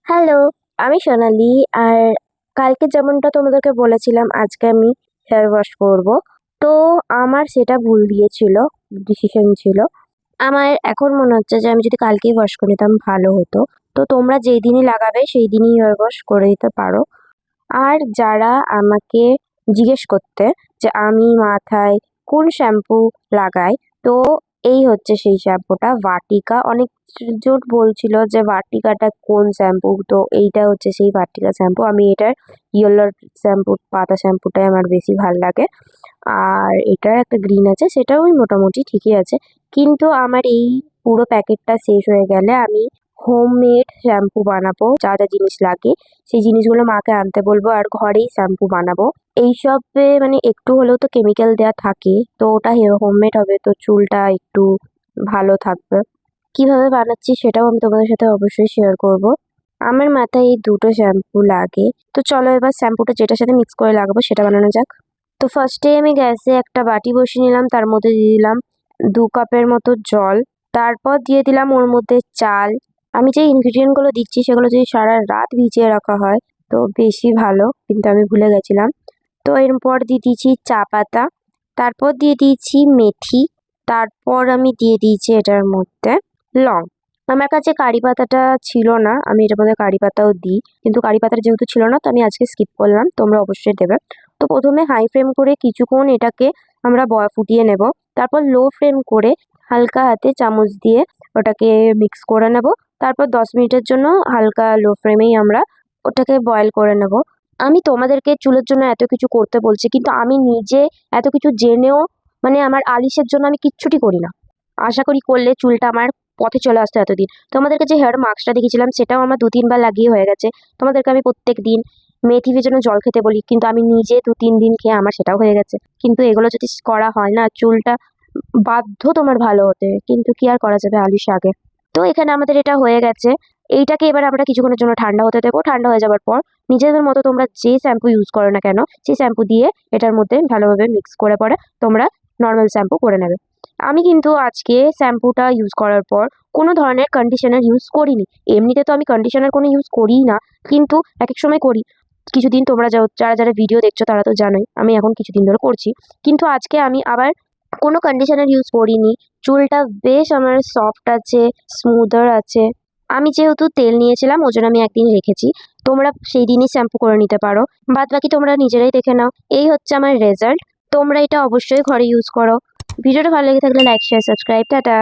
Hello, আমি সোনালি। আর কালকে যেমনটা তোমাদেরকে বলেছিলাম আজকে আমি হেয়ার ওয়াশ করব। তো আমার সেটা ভুল দিয়েছিল, ডিসিশন ছিল। আমার এখন মনে হচ্ছে যে আমি যদি কালকেই ওয়াশ করে নিতাম ভালো হতো। তো তোমরা যেই দিনই লাগাবে সেই দিনই হেয়ার ওয়াশ করে দিতে পারো। আর যারা আমাকে জিজ্ঞেস করতে যে আমি মাথায় কোন শ্যাম্পু লাগাই, তো এই হচ্ছে সেই শ্যাম্পুটা ভাটিকা। অনেক জন বলছিল যে ভাটিকাটা কোন শ্যাম্পু, তো এইটা হচ্ছে সেই ভাটিকা শ্যাম্পু। আমি এটার ইয়েলো শ্যাম্পু, পাতা শ্যাম্পুটাই আমার বেশি ভাল লাগে। আর এটার একটা গ্রিন আছে, সেটাও ওই মোটামুটি ঠিকই আছে। কিন্তু আমার এই পুরো প্যাকেটটা শেষ হয়ে গেলে আমি হোমমেড শ্যাম্পু বানাবো। যা যা জিনিস লাগে সেই জিনিসগুলো মাকে আনতে বলবো আর ঘরেই শ্যাম্পু বানাবো। এইসবে মানে একটু হলেও তো কেমিক্যাল দেওয়া থাকে, তো ওটা হোমমেড হবে, তো চুলটা একটু ভালো থাকবে। কিভাবে বানাচ্ছি সেটাও আমি তোমাদের সাথে অবশ্যই শেয়ার করব। আমার মাথায় এই দুটো শ্যাম্পু লাগে, তো চলো এবার শ্যাম্পুটা যেটার সাথে মিক্স করে লাগাবো সেটা বানানো যাক। তো ফার্স্টে আমি গ্যাসে একটা বাটি বসিয়ে নিলাম, তার মধ্যে দিয়ে দিলাম 2 কাপের মতো জল। তারপর দিয়ে দিলাম ওর মধ্যে চাল। আমি যে ইনগ্রিডিয়েন্টগুলো দিচ্ছি সেগুলো যদি সারা রাত ভিজিয়ে রাখা হয় তো বেশি ভালো, কিন্তু আমি ভুলে গেছিলাম। তো এরপর দিয়ে দিয়েছি চা পাতা, তারপর দিয়ে দিয়েছি মেথি, তারপর আমি দিয়ে দিয়েছি এটার মধ্যে লং। আমার কাছে কারি পাতাটা ছিল না, আমি এটার মধ্যে কারি পাতাও দিই, কিন্তু কারি পাতাটা যেহেতু ছিল না তো আমি আজকে স্কিপ করলাম, তোমরা অবশ্যই দেবে। তো প্রথমে হাই ফ্লেম করে কিছুক্ষণ এটাকে আমরা ফুটিয়ে নেব। তারপর লো ফ্লেম করে হালকা হাতে চামচ দিয়ে ওটাকে মিক্স করে নেব। তারপর 10 মিনিটের জন্য হালকা লো ফ্লেমেই আমরা ওটাকে বয়েল করে নেব। আমি তোমাদেরকে চুলের জন্য এত কিছু করতে বলছি, কিন্তু আমি নিজে এত কিছু জেনেও মানে আমার আলিশের জন্য আমি কিচ্ছুটি করি না। আশা করি করলে চুলটা আমার পথে চলে আসতো এতদিন। তোমাদেরকে যে হেয়ার মাস্কটা দেখিয়েছিলাম সেটাও আমার 2-3 বার লাগিয়ে হয়ে গেছে। তোমাদেরকে আমি প্রত্যেক দিন মেথি ভেজানো জল খেতে বলি, কিন্তু আমি নিজে 2-3 দিন খেয়ে আমার সেটাও হয়ে গেছে। কিন্তু এগুলো যদি করা হয় না, চুলটা বাধ্য তোমার ভালো হতে, কিন্তু কি আর করা যাবে আলিশ আগে। তো এখানে আমাদের এটা হয়ে গেছে। এইটাকে এবার আমরা কিছুক্ষণের জন্য ঠান্ডা হতে দেবো। ঠান্ডা হয়ে যাওয়ার পর নিজেদের মতো তোমরা যে শ্যাম্পু ইউজ করো না কেন সেই শ্যাম্পু দিয়ে এটার মধ্যে ভালোভাবে মিক্স করে পরে তোমরা নর্মাল শ্যাম্পু করে নেবে। আমি কিন্তু আজকে শ্যাম্পুটা ইউজ করার পর কোনো ধরনের কন্ডিশনার ইউজ করিনি। এমনিতে তো আমি কন্ডিশনার কোনো ইউজ করিই না, কিন্তু এক এক সময় করি। কিছুদিন তোমরা যারা যারা ভিডিও দেখছো তারা তো জানোই আমি এখন কিছুদিন ধরে করছি। কিন্তু আজকে আমি আবার কোনো কন্ডিশনার ইউজ করিনি। চুলটা বেশ আমার সফট আছে, স্মুদার আছে। আমি যেহেতু তেল নিয়েছিলাম ওই জন্য আমি একদিন রেখেছি। তোমরা সেই দিনই শ্যাম্পু করে নিতে পারো, বাদ বাকি তোমরা নিজেরাই দেখে নাও। এই হচ্ছে আমার রেজাল্ট। তোমরা এটা অবশ্যই ঘরে ইউজ করো। ভিডিওটা ভালো লেগে থাকলে লাইক, শেয়ার, সাবস্ক্রাইব। টাটা।